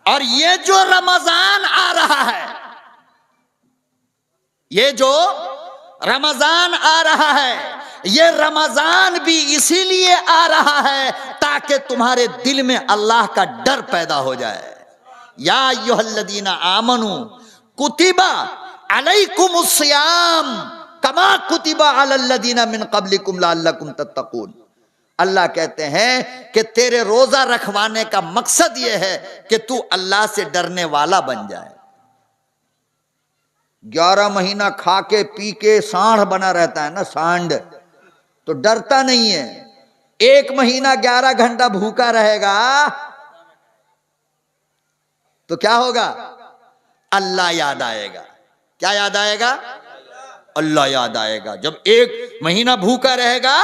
और ये जो रमजान आ रहा है, ये जो रमजान आ रहा है, ये रमजान भी इसीलिए आ रहा है ताकि तुम्हारे दिल में अल्लाह का डर पैदा हो जाए। या अय्युहल्लज़ीना आमनू कुतिबा अलैकुमुस सियाम कमा कुतिबा अलल्लज़ीना मिन क़ब्लिकुम लअल्लकुम तत्तक़ून। अल्लाह कहते हैं कि तेरे रोजा रखवाने का मकसद यह है कि तू अल्लाह से डरने वाला बन जाए। 11 महीना खा के पी के सांड बना रहता है ना, सांड, तो डरता नहीं है। 1 महीना 11 घंटा भूखा रहेगा तो क्या होगा? अल्लाह याद आएगा। क्या याद आएगा? अल्लाह याद आएगा। जब 1 महीना भूखा रहेगा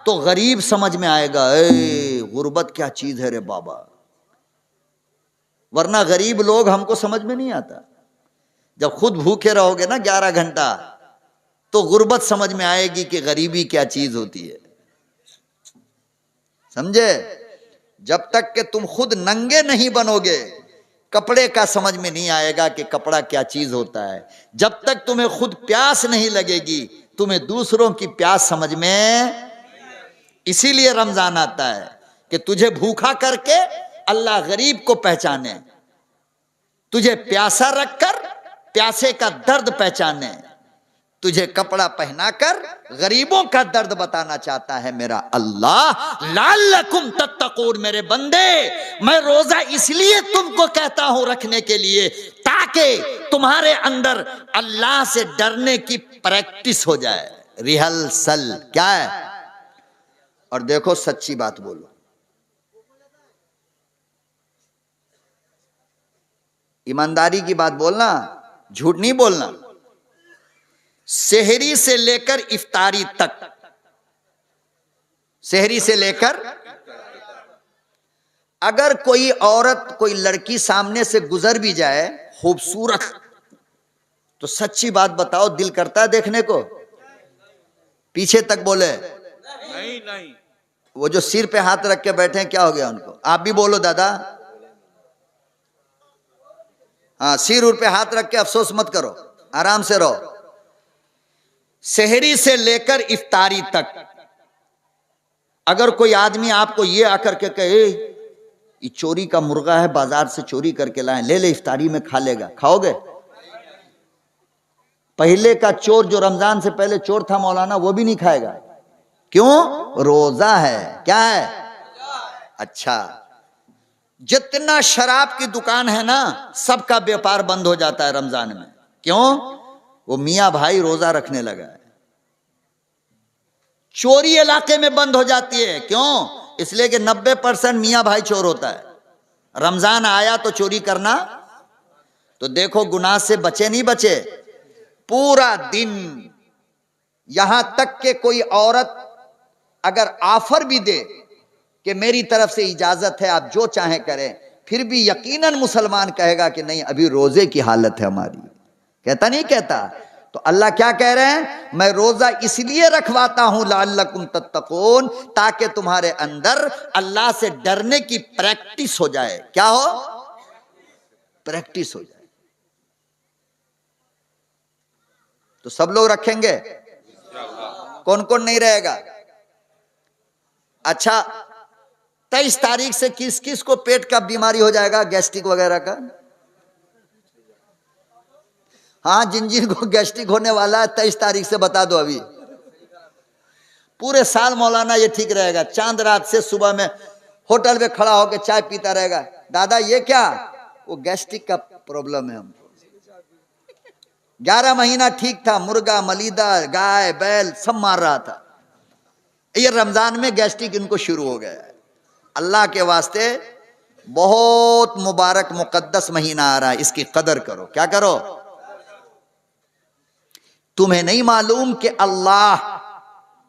तो गरीब समझ में आएगा, ए गुर्बत क्या चीज है रे बाबा। वरना गरीब लोग हमको समझ में नहीं आता। जब खुद भूखे रहोगे ना 11 घंटा तो गुर्बत समझ में आएगी कि गरीबी क्या चीज होती है। समझे? जब तक कि तुम खुद नंगे नहीं बनोगे कपड़े का समझ में नहीं आएगा कि कपड़ा क्या चीज होता है। जब तक तुम्हें खुद प्यास नहीं लगेगी तुम्हें दूसरों की प्यास समझ में। इसीलिए रमजान आता है कि तुझे भूखा करके अल्लाह गरीब को पहचाने, तुझे प्यासा रखकर प्यासे का दर्द पहचाने, तुझे कपड़ा पहनाकर गरीबों का दर्द बताना चाहता है मेरा अल्लाह। लअल्लकुम तत्तकून। मेरे बंदे, मैं रोजा इसलिए तुमको कहता हूं रखने के लिए ताकि तुम्हारे अंदर अल्लाह से डरने की प्रैक्टिस हो जाए, रिहर्सल। क्या है? और देखो सच्ची बात बोलो, ईमानदारी की बात बोलना, झूठ नहीं बोलना। सेहरी से लेकर इफ्तारी तक, सेहरी से लेकर, अगर कोई औरत कोई लड़की सामने से गुजर भी जाए खूबसूरत, तो सच्ची बात बताओ दिल करता है देखने को? पीछे तक बोले नहीं नहीं। वो जो सिर पे हाथ रख के बैठे हैं क्या हो गया उनको? आप भी बोलो दादा। हाँ, सिर पे हाथ रख के अफसोस मत करो, आराम से रहो। सेहरी से लेकर इफ्तारी तक अगर कोई आदमी आपको ये आकर के कहे ये चोरी का मुर्गा है, बाजार से चोरी करके लाए, ले ले इफ्तारी में खा लेगा, खाओगे? पहले का चोर जो रमजान से पहले चोर था मौलाना, वो भी नहीं खाएगा। क्यों? रोजा है। क्या है? अच्छा, जितना शराब की दुकान है ना सबका व्यापार बंद हो जाता है रमजान में। क्यों? वो मियाँ भाई रोजा रखने लगा है। चोरी इलाके में बंद हो जाती है। क्यों? इसलिए कि 90% मियाँ भाई चोर होता है। रमजान आया तो चोरी करना। तो देखो गुनाह से बचे नहीं बचे, पूरा दिन। यहां तक के कोई औरत अगर ऑफर भी दे कि मेरी तरफ से इजाजत है आप जो चाहें करें, फिर भी यकीनन मुसलमान कहेगा कि नहीं अभी रोजे की हालत है हमारी। कहता नहीं कहता? तो अल्लाह क्या कह रहे हैं? मैं रोजा इसलिए रखवाता हूं लअल्लकुम तत्तकून, ताकि तुम्हारे अंदर अल्लाह से डरने की प्रैक्टिस हो जाए। क्या हो? प्रैक्टिस हो जाए। तो सब लोग रखेंगे? कौन कौन नहीं रहेगा? अच्छा, 23 तारीख से किस किस को पेट का बीमारी हो जाएगा, गैस्ट्रिक वगैरह का? हाँ, जिन जिन को गैस्ट्रिक होने वाला है 23 तारीख से बता दो। अभी पूरे साल मौलाना ये ठीक रहेगा, चांद रात से सुबह में होटल में खड़ा होकर चाय पीता रहेगा। दादा ये क्या? वो गैस्ट्रिक का प्रॉब्लम है हमको। 11 महीना ठीक था, मुर्गा मलीदा गाय बैल सब मार रहा था, ये रमजान में गैस्ट्रिक इनको शुरू हो गया है। अल्लाह के वास्ते बहुत मुबारक मुकद्दस महीना आ रहा है, इसकी कदर करो। क्या करो? तुम्हें नहीं मालूम कि अल्लाह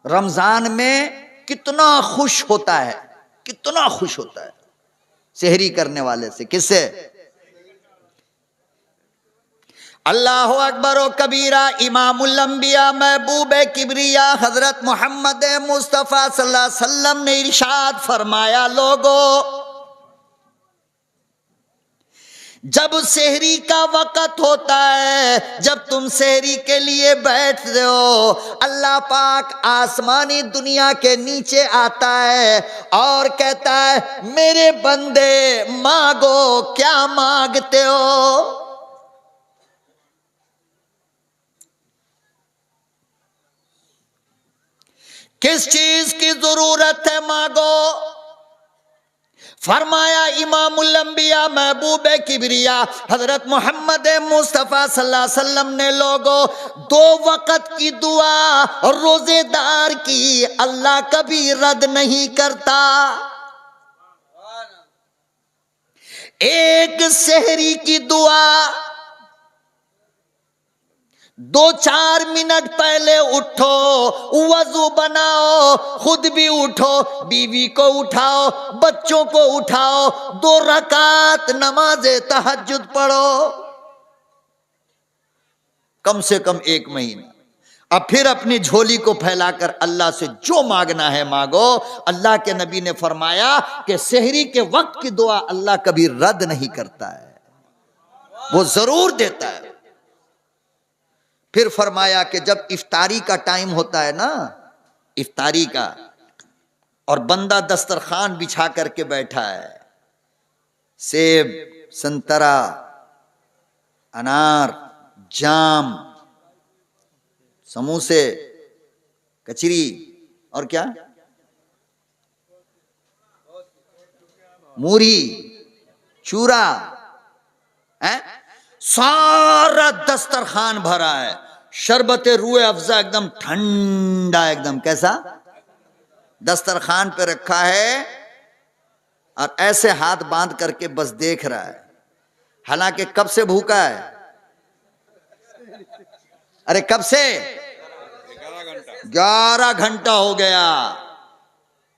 रमजान में कितना खुश होता है, कितना खुश होता है सेहरी करने वाले से। किससे? अल्लाह अकबर व कबीरा। इमामुल अंबिया महबूब किबरिया हजरत मोहम्मद मुस्तफ़ा सल्लल्लाहु अलैहि वसल्लम ने इरशाद फरमाया, लोगो जब सेहरी का वक़्त होता है, जब तुम सेहरी के लिए बैठते हो, अल्लाह पाक आसमानी दुनिया के नीचे आता है और कहता है मेरे बंदे मांगो, क्या मांगते हो? किस चीज की जरूरत है, मांगो। फरमाया इमामुल अंबिया महबूब किबरिया हजरत मोहम्मद मुस्तफ़ा सल्लल्लाहु अलैहि वसल्लम ने लोगों, 2 वक़्त की दुआ रोजेदार की अल्लाह कभी रद्द नहीं करता। एक सेहरी की दुआ, 2-4 मिनट पहले उठो, वजू बनाओ, खुद भी उठो, बीवी को उठाओ, बच्चों को उठाओ, 2 रकात नमाज़े तहज्जुद पढ़ो, कम से कम 1 महीना। अब फिर अपनी झोली को फैलाकर अल्लाह से जो मांगना है मांगो। अल्लाह के नबी ने फरमाया कि सेहरी के वक्त की दुआ अल्लाह कभी रद्द नहीं करता है, वो जरूर देता है। फिर फरमाया कि जब इफ्तारी का टाइम होता है ना, इफ्तारी का, और बंदा दस्तरखान बिछा करके बैठा है, सेब, संतरा, अनार, जाम, समोसे, कचरी और क्या, मूरी, चूरा है, सारा दस्तरखान भरा है, शरबत रूए अफ़ज़ा एकदम ठंडा, एकदम कैसा दस्तरखान पे रखा है, और ऐसे हाथ बांध करके बस देख रहा है। हालांकि कब से भूखा है? अरे कब से? 11 घंटा हो गया,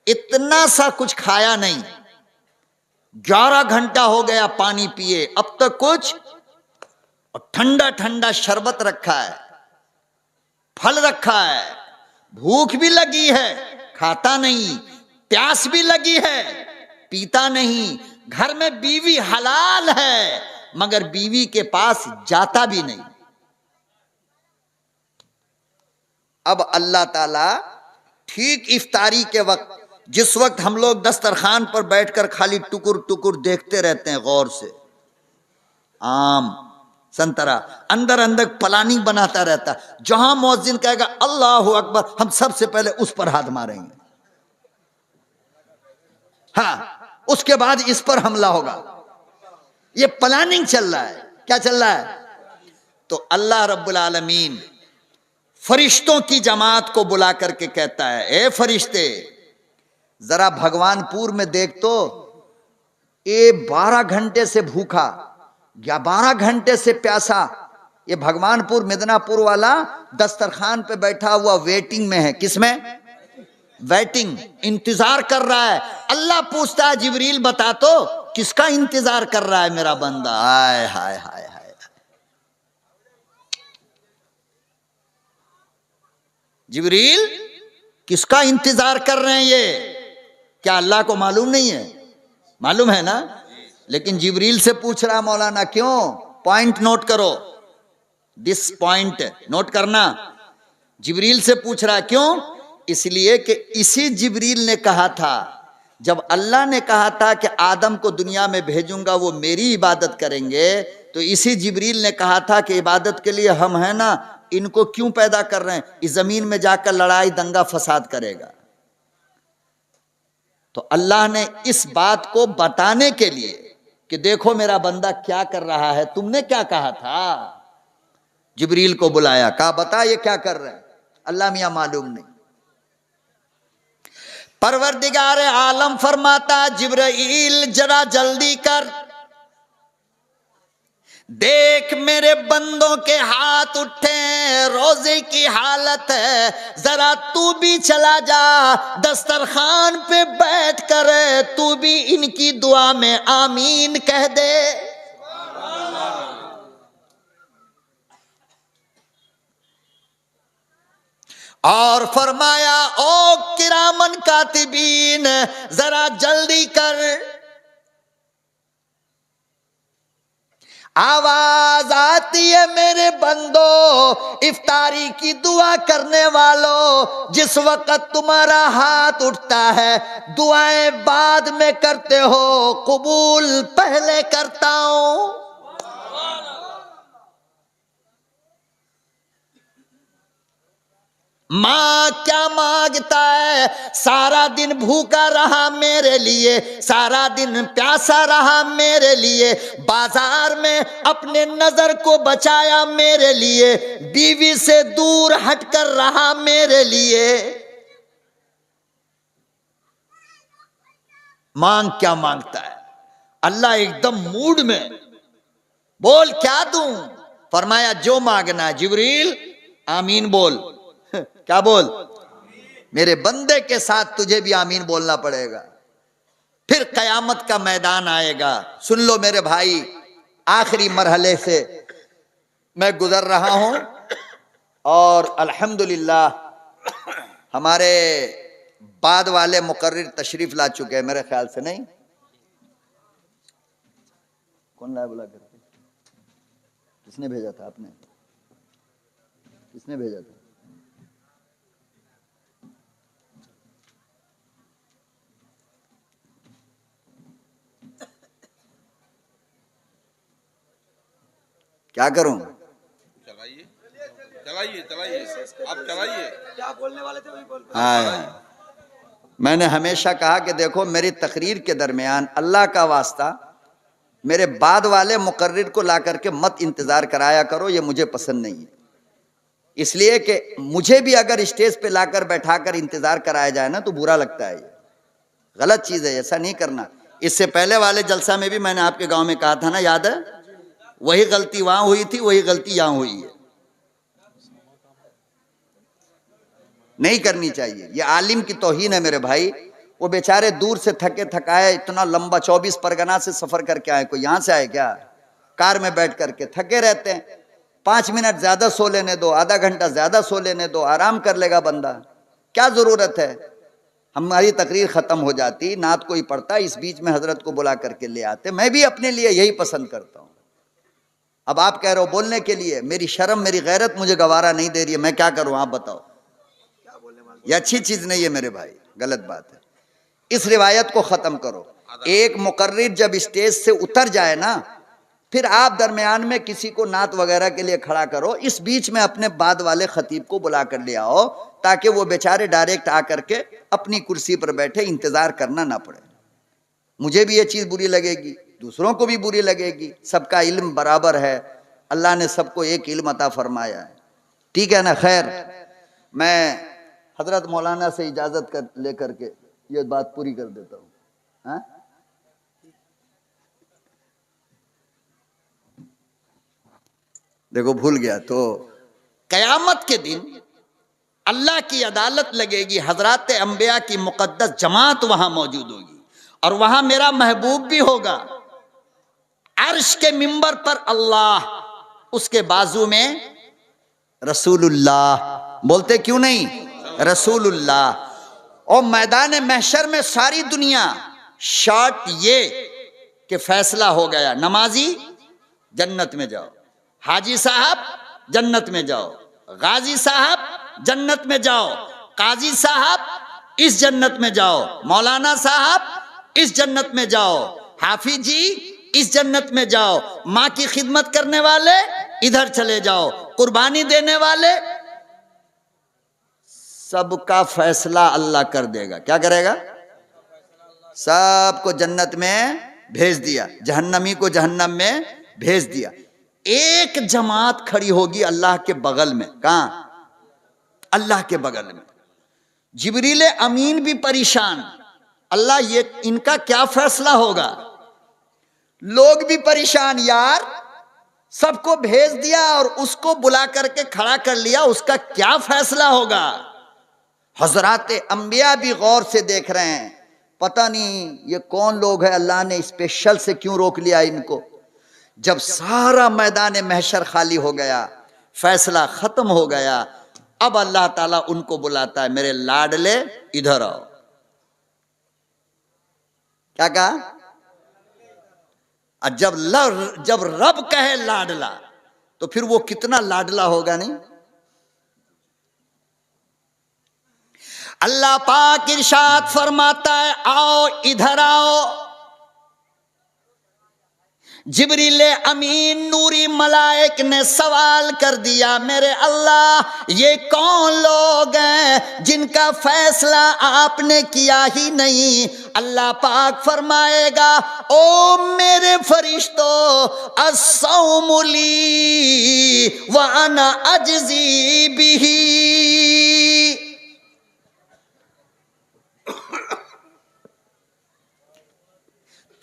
इतना सा कुछ खाया नहीं। 11 घंटा हो गया पानी पिए, अब तक कुछ, और ठंडा ठंडा शरबत रखा है, फल रखा है, भूख भी लगी है, खाता नहीं, प्यास भी लगी है, पीता नहीं, घर में बीवी हलाल है मगर बीवी के पास जाता भी नहीं। अब अल्लाह ताला ठीक इफ्तारी के वक्त, जिस वक्त हम लोग दस्तरखान पर बैठकर खाली टुकुर टुकुर देखते रहते हैं गौर से, आम, संतरा, अंदर अंदर प्लानिंग बनाता रहता, जहां मुअज्जिन कहेगा अल्लाहु अकबर, हम सबसे पहले उस पर हाथ मारेंगे, हाँ, उसके बाद इस पर हमला होगा। ये प्लानिंग चल रहा है। क्या चल रहा है? तो अल्लाह रब्बुल आलमीन फरिश्तों की जमात को बुला करके कहता है, ए फरिश्ते, जरा भगवानपुर में देख तो, ये 12 घंटे से भूखा या 12 घंटे से प्यासा, ये भगवानपुर मिदनापुर वाला दस्तरखान पे बैठा हुआ वेटिंग में है। किसमें? वेटिंग, इंतजार कर रहा है। अल्लाह पूछता है जिब्रील बता तो किसका इंतजार कर रहा है मेरा बंदा? हाय हाय हाय हाय, जिब्रील किसका इंतजार कर रहे हैं ये? क्या अल्लाह को मालूम नहीं है? मालूम है ना, लेकिन जिब्रील से पूछ रहा मौलाना। क्यों? पॉइंट नोट करो, दिस पॉइंट नोट करना। जिब्रील से पूछ रहा, क्यों? इसलिए कि इसी जिब्रील ने कहा था, जब अल्लाह ने कहा था कि आदम को दुनिया में भेजूंगा वो मेरी इबादत करेंगे, तो इसी जिब्रील ने कहा था कि इबादत के लिए हम है ना, इनको क्यों पैदा कर रहे हैं? इस जमीन में जाकर लड़ाई दंगा फसाद करेगा। तो अल्लाह ने इस बात को बताने के लिए कि देखो मेरा बंदा क्या कर रहा है, तुमने क्या कहा था, जिब्रील को बुलाया, कहा बता ये क्या कर रहे हैं? अल्लाह मियां मालूम नहीं। परवरदिगार आलम फरमाता, जिब्राइल जरा जल्दी कर, देख मेरे बंदों के हाथ उठे, रोजे की हालत है, जरा तू भी चला जा, दस्तरखान पे बैठ कर तू भी इनकी दुआ में आमीन कह दे। और फरमाया, ओ किरामन कातिबीन, जरा जल्दी कर, आवाज आती है मेरे बंदो इफ्तारी की दुआ करने वालों, जिस वक्त तुम्हारा हाथ उठता है दुआएं बाद में करते हो, कबूल पहले करता हूं। मां क्या मांगता है, सारा दिन भूखा रहा मेरे लिए, सारा दिन प्यासा रहा मेरे लिए, बाजार में अपने नजर को बचाया मेरे लिए, बीवी से दूर हटकर रहा मेरे लिए। मांग क्या मांगता है? अल्लाह एकदम मूड में, बोल क्या दूं? फरमाया जो मांगना है। जिब्रील आमीन बोल। क्या बोल? मेरे बंदे के साथ तुझे भी आमीन बोलना पड़ेगा। फिर कयामत का मैदान आएगा। सुन लो मेरे भाई, आखिरी मरहले से मैं गुजर रहा हूं और अल्हम्दुलिल्लाह हमारे बाद वाले मुकर्रिर तशरीफ ला चुके हैं मेरे ख्याल से। नहीं, कौन लाया बुला करके? किसने भेजा था? आपने? किसने भेजा था? क्या करूं? चलाइए चलाइए चलाइए, आप चलाइए। क्या बोलने वाले थे वही बोल। हाँ, मैंने हमेशा कहा कि देखो मेरी तकरीर के दरमियान अल्लाह का वास्ता मेरे बाद वाले मुकर्रिर को ला करके मत इंतजार कराया करो, ये मुझे पसंद नहीं है। इसलिए कि मुझे भी अगर स्टेज पे लाकर बैठाकर इंतजार कराया जाए ना तो बुरा लगता है, ये गलत चीज है, ऐसा नहीं करना। इससे पहले वाले जलसा में भी मैंने आपके गांव में कहा था ना, याद है? वही गलती वहां हुई थी, वही गलती यहां हुई है। नहीं करनी चाहिए, ये आलिम की तौहीन है मेरे भाई। वो बेचारे दूर से थके थकाए, इतना लंबा 24 परगना से सफर करके आए, कोई यहां से आए क्या? कार में बैठ करके थके रहते हैं। 5 मिनट ज्यादा सो लेने दो, आधा घंटा ज्यादा सो लेने दो, आराम कर लेगा बंदा। क्या जरूरत है? हमारी तकरीर खत्म हो जाती, नात कोई पढ़ता, इस बीच में हजरत को बुला करके ले आते। मैं भी अपने लिए यही पसंद करता हूं। अब आप कह रहे हो बोलने के लिए, मेरी शर्म मेरी गैरत मुझे गवारा नहीं दे रही है, मैं क्या करूं? आप बताओ। ये अच्छी चीज नहीं है मेरे भाई, गलत बात है। इस रिवायत को खत्म करो। एक मुकर्रिर जब स्टेज से उतर जाए ना, फिर आप दरमियान में किसी को नात वगैरह के लिए खड़ा करो, इस बीच में अपने बाद वाले खतीब को बुला कर ले आओ, ताकि वो बेचारे डायरेक्ट आकर के अपनी कुर्सी पर बैठे, इंतजार करना ना पड़े। मुझे भी ये चीज बुरी लगेगी, दूसरों को भी बुरी लगेगी। सबका इल्म बराबर है, अल्लाह ने सबको एक इल्म अता फरमाया है, ठीक है ना? खैर, मैं हजरत मौलाना से इजाजत कर लेकर के ये बात पूरी कर देता हूँ। हाँ? देखो भूल गया तो, कयामत के दिन अल्लाह की अदालत लगेगी, हजरात अंबिया की मुकद्दस जमात वहां मौजूद होगी और वहां मेरा महबूब भी होगा। अर्श के मिंबर पर अल्लाह, उसके बाजू में रसूलुल्लाह। बोलते क्यों नहीं? रसूलुल्लाह। और मैदान महशर में सारी दुनिया, शर्त ये कि फैसला हो गया, नमाजी जन्नत में जाओ, हाजी साहब जन्नत में जाओ, गाजी साहब जन्नत में जाओ, काजी साहब इस जन्नत में जाओ, मौलाना साहब इस जन्नत में जाओ, हाफिज जी इस जन्नत में जाओ, माँ की खिदमत करने वाले इधर चले जाओ, कुर्बानी देने वाले। सबका फैसला अल्लाह कर देगा। क्या करेगा? सबको जन्नत में भेज दिया, जहन्नमी को जहन्नम में भेज दिया। एक जमात खड़ी होगी अल्लाह के बगल में। कहां? अल्लाह के बगल में। जिब्रील अमीन भी परेशान, अल्लाह ये इनका क्या फैसला होगा? लोग भी परेशान, यार सबको भेज दिया और उसको बुला करके खड़ा कर लिया, उसका क्या फैसला होगा? हजरात अंबिया भी गौर से देख रहे हैं, पता नहीं ये कौन लोग हैं, अल्लाह ने स्पेशल से क्यों रोक लिया इनको। जब सारा मैदान महशर खाली हो गया, फैसला खत्म हो गया, अब अल्लाह ताला उनको बुलाता है, मेरे लाडले इधर आओ। क्या कहा? और जब रब कहे लाडला तो फिर वो कितना लाडला होगा नहीं। अल्लाह पाक इरशाद फरमाता है, आओ इधर आओ। जिब्रील अमीन नूरी मलाइक ने सवाल कर दिया, मेरे अल्लाह ये कौन लोग हैं जिनका फैसला आपने किया ही नहीं। अल्लाह पाक फरमाएगा, ओ मेरे फरिश्तों, अस्सौमु ली व अना अजज़ी बिही।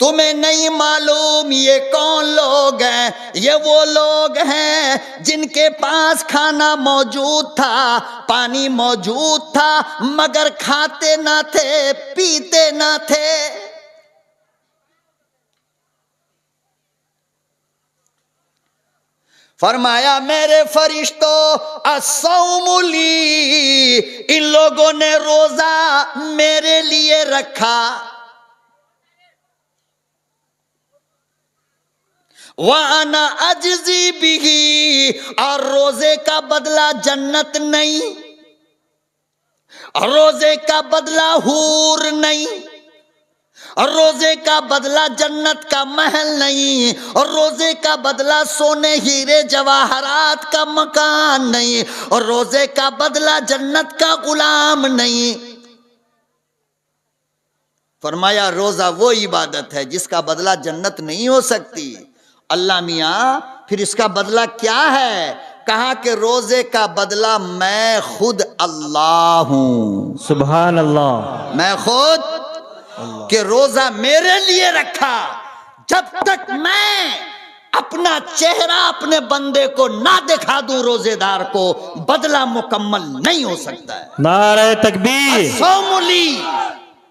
तुम्हें नहीं मालूम ये कौन लोग हैं? ये वो लोग हैं जिनके पास खाना मौजूद था, पानी मौजूद था, मगर खाते ना थे, पीते ना थे। फरमाया, मेरे फरिश्तों, अस्सौमु ली, इन लोगों ने रोजा मेरे लिए रखा। वाना अजज़ी बिही, और रोजे का बदला जन्नत नहीं, रोजे का बदला हूर नहीं, और रोजे का बदला जन्नत का महल नहीं, और रोजे का बदला सोने हीरे जवाहरात का मकान नहीं, और रोजे का बदला जन्नत का गुलाम नहीं। फरमाया, रोजा वो इबादत है जिसका बदला जन्नत नहीं हो सकती। अल्लाह मियाँ, फिर इसका बदला क्या है? कहा कि रोजे का बदला मैं खुद अल्लाह हूं। सुभान अल्लाह। मैं खुद, कि रोजा मेरे लिए रखा। जब तक मैं अपना चेहरा अपने बंदे को ना दिखा दूं, रोजेदार को, बदला मुकम्मल नहीं हो सकता है। नारे तकबीर।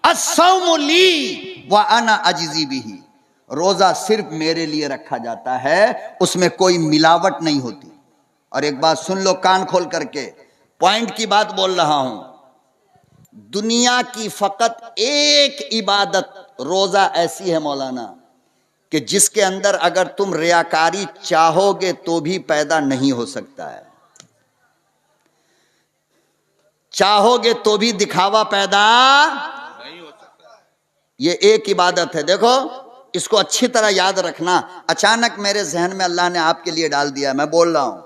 अस्सौमु ली व अना अजज़ी बिही। रोजा सिर्फ मेरे लिए रखा जाता है, उसमें कोई मिलावट नहीं होती। और एक बात सुन लो कान खोल करके, पॉइंट की बात बोल रहा हूं। दुनिया की फकत एक इबादत रोजा ऐसी है मौलाना, कि जिसके अंदर अगर तुम रियाकारी चाहोगे तो भी पैदा नहीं हो सकता है, चाहोगे तो भी दिखावा पैदा नहीं हो सकता। ये एक इबादत है। देखो, इसको अच्छी तरह याद रखना। अचानक मेरे जहन में अल्लाह ने आपके लिए डाल दिया, मैं बोल रहा हूं।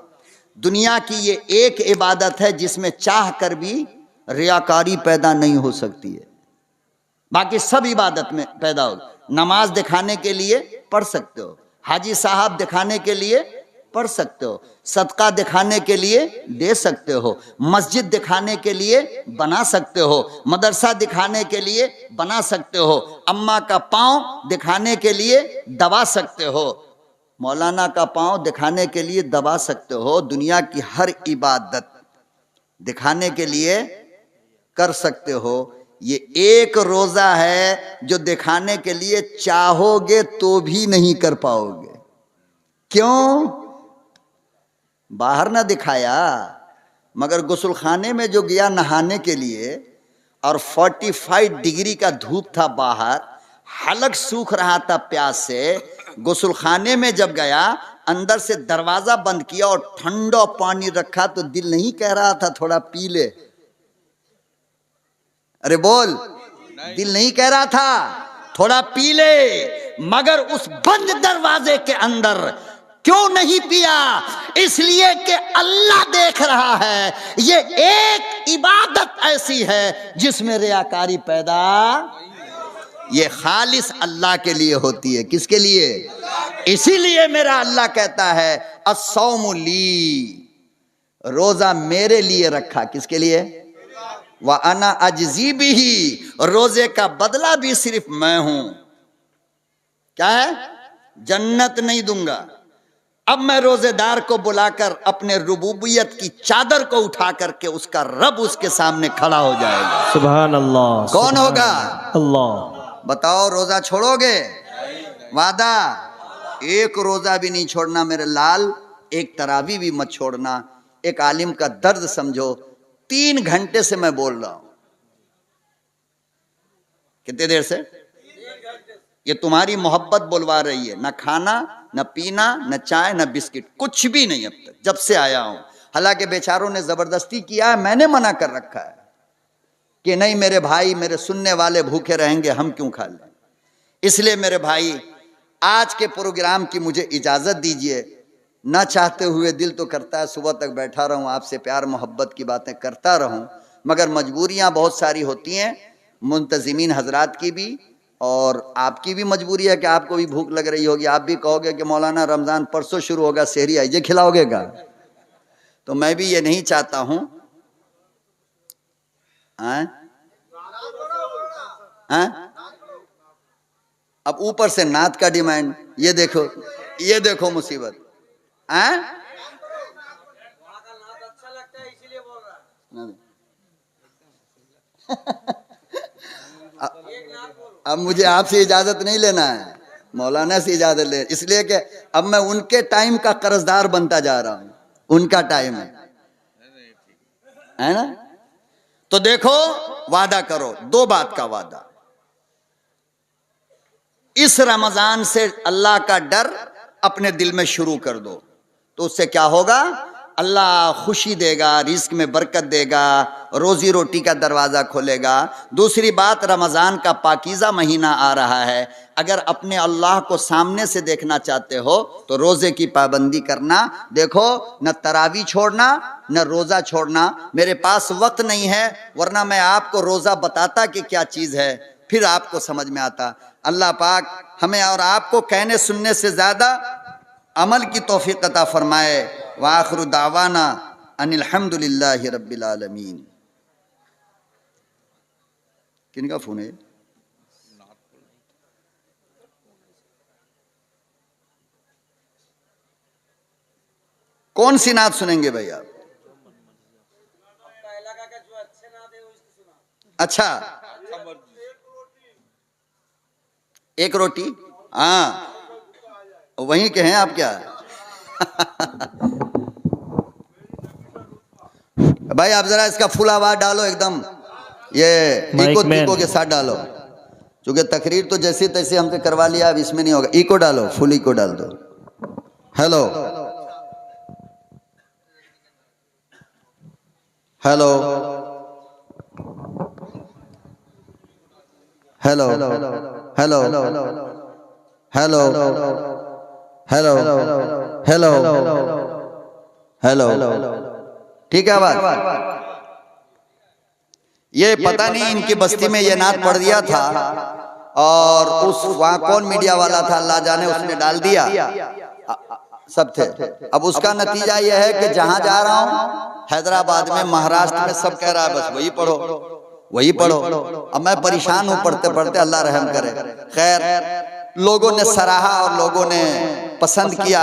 दुनिया की ये एक इबादत है जिसमें चाह कर भी रियाकारी पैदा नहीं हो सकती है। बाकी सब इबादत में पैदा हो। नमाज दिखाने के लिए पढ़ सकते हो, हाजी साहब दिखाने के लिए पढ़ सकते हो, सदका दिखाने के लिए दे सकते हो, मस्जिद दिखाने के लिए बना सकते हो, मदरसा दिखाने के लिए बना सकते हो, अम्मा का पाँव दिखाने के लिए दबा सकते हो, मौलाना का पाँव दिखाने के लिए दबा सकते हो। दुनिया की हर इबादत दिखाने के लिए कर सकते हो। ये एक रोजा है जो दिखाने के लिए चाहोगे तो भी नहीं कर पाओगे। क्यों? बाहर ना दिखाया, मगर गुस्ल खाने में जो गया नहाने के लिए और 45 डिग्री का धूप था बाहर, हलक सूख रहा था प्यास से, गुस्ल खाने में जब गया, अंदर से दरवाजा बंद किया और ठंडा पानी रखा तो दिल नहीं कह रहा था थोड़ा पी ले? अरे बोल, दिल नहीं कह रहा था थोड़ा पी ले, मगर उस बंद दरवाजे के अंदर क्यों नहीं पिया? इसलिए कि अल्लाह देख रहा है। ये एक इबादत ऐसी है जिसमें रियाकारी पैदा, ये खालिस अल्लाह के लिए होती है। किसके लिए? इसीलिए मेरा अल्लाह कहता है अस्सौमु ली, रोजा मेरे लिए रखा। किसके लिए? व अना अजज़ी बिही, रोजे का बदला भी सिर्फ मैं हूं। क्या है? जन्नत नहीं दूंगा। अब मैं रोजेदार को बुलाकर अपने रुबूबियत की चादर को उठा करके उसका रब उसके सामने खड़ा हो जाएगा। सुभान अल्लाह। कौन होगा? अल्लाह। बताओ, रोजा छोड़ोगे? वादा, एक रोजा भी नहीं छोड़ना मेरे लाल, एक तरावी भी मत छोड़ना। एक आलिम का दर्द समझो, 3 घंटे से मैं बोल रहा हूं। कितने देर से? ये तुम्हारी मोहब्बत बुलवा रही है। न खाना, न पीना, न चाय, न बिस्किट, कुछ भी नहीं अब तक, जब से आया हूं। हालांकि बेचारों ने जबरदस्ती किया है, मैंने मना कर रखा है कि नहीं मेरे भाई, मेरे सुनने वाले भूखे रहेंगे, हम क्यों खा लें। इसलिए मेरे भाई, आज के प्रोग्राम की मुझे इजाजत दीजिए। ना चाहते हुए दिल तो करता है सुबह तक बैठा रहूं, आपसे प्यार मोहब्बत की बातें करता रहूं, मगर मजबूरियां बहुत सारी होती हैं, मुंतजिमीन हजरात की भी और आपकी भी मजबूरी है कि आपको भी भूख लग रही होगी। आप भी कहोगे कि मौलाना रमजान परसों शुरू होगा, सेहरी आइए खिलाओगे का। तो मैं भी ये नहीं चाहता हूं। अब ऊपर से नात का डिमांड, ये देखो मुसीबत। अब मुझे आपसे इजाजत नहीं लेना है, मौलाना से इजाजत ले, इसलिए कि अब मैं उनके टाइम का कर्जदार बनता जा रहा हूं। उनका टाइम है ना। तो देखो, वादा करो, 2 बात का वादा। इस रमजान से अल्लाह का डर अपने दिल में शुरू कर दो, तो उससे क्या होगा, अल्लाह खुशी देगा, रिस्क में बरकत देगा, रोजी रोटी का दरवाज़ा खोलेगा। दूसरी बात, रमज़ान का पाकीज़ा महीना आ रहा है, अगर अपने अल्लाह को सामने से देखना चाहते हो तो रोज़े की पाबंदी करना। देखो, न तरावी छोड़ना, न रोज़ा छोड़ना। मेरे पास वक्त नहीं है, वरना मैं आपको रोज़ा बताता कि क्या चीज़ है, फिर आपको समझ में आता। अल्लाह पाक हमें और आपको कहने सुनने से ज़्यादा अमल की तौफीक अता फरमाए। व आखिरु दावाना अनिल हम्दुलिल्लाहि रब्बिल आलमीन। किनका फोन है? कौन सी नात सुनेंगे भाई आप? अच्छा, एक रोटी, हाँ वहीं के हैं आप क्या? भाई आप जरा इसका फुल आवाज डालो एकदम, ये इको तिको के साथ डालो, क्योंकि तकरीर तो जैसे तैसे हमसे करवा लिया, अब इसमें नहीं होगा। इको डालो, फुल इको डाल दो। Hello hello hello hello hello hello hello hello, ठीक है बात। ये पता नहीं इनकी बस्ती में ये नात पढ़ दिया था, और उस वहां कौन मीडिया वाला था अल्लाह जाने, उसने डाल दिया, सब थे। अब उसका नतीजा यह है कि जहां जा रहा हूं, हैदराबाद में, महाराष्ट्र में, सब कह रहा है बस वही पढ़ो वही पढ़ो। अब मैं परेशान हूं पढ़ते पढ़ते, अल्लाह रहम करे। खैर, लोगों ने सराहा और लोगों ने पसंद किया।